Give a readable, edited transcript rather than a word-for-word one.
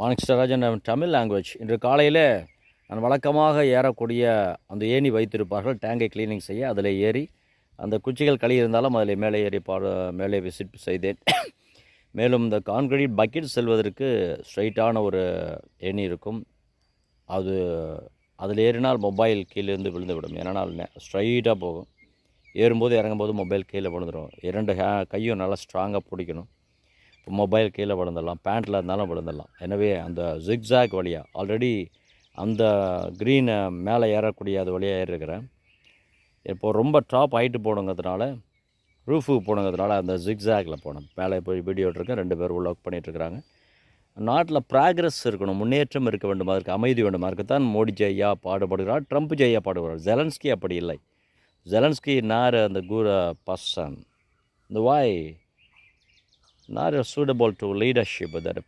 மாணிக்ஸ்டராஜன் Tamil language. இன்று காலையில் நான் வழக்கமாக ஏறக்கூடிய அந்த ஏணி வைத்திருப்பார்கள் டேங்கை கிளீனிங் செய்ய. அதில் ஏறி அந்த குச்சிகள் களி இருந்தாலும் அதில் மேலே ஏறி மேலே விசிட் செய்தேன். மேலும் இந்த கான்கிரீட் பக்கெட் செல்வதற்கு ஸ்ட்ரைட்டான ஒரு ஏணி இருக்கும். அதில் ஏறினால் மொபைல் கீழேருந்து விழுந்து விடும். ஏன்னால் ஸ்ட்ரைட்டாக போகும். ஏறும்போது இறங்கும்போது மொபைல் கீழே விழுந்துடும். 2 கையும் நல்லா ஸ்ட்ராங்காக பிடிக்கணும். இப்போ மொபைல் கீழே விழுந்துடலாம், பேண்ட்டில் இருந்தாலும் விழுந்துடலாம். எனவே அந்த ஜிக்ஸாக் வழியாக ஆல்ரெடி அந்த க்ரீனை மேலே ஏறக்கூடிய அது வழியாக ஏறிருக்கிறேன். இப்போது ரொம்ப டாப் ஹைட்டு போகணுங்கிறதுனால ரூஃபுக்கு போகணுங்கிறதுனால அந்த ஜிக்ஸாகில் போனோம். மேலே போய் வீடியோ எடுத்துருக்கேன். 2 பேர் ஒர்க் பண்ணிகிட்ருக்குறாங்க. நாட்டில் ப்ராக்ரஸ் இருக்கணும், முன்னேற்றம் இருக்க வேண்டும், அதற்கு அமைதி வேண்டும். அதற்குத்தான் மோடி ஜெய்யா பாடுபடுகிறார், ட்ரம்ப் ஜெய்யா பாடுகிறார். ஜெலன்ஸ்கி அப்படி இல்லை. Zelensky not the good person. The why not suitable to leadership that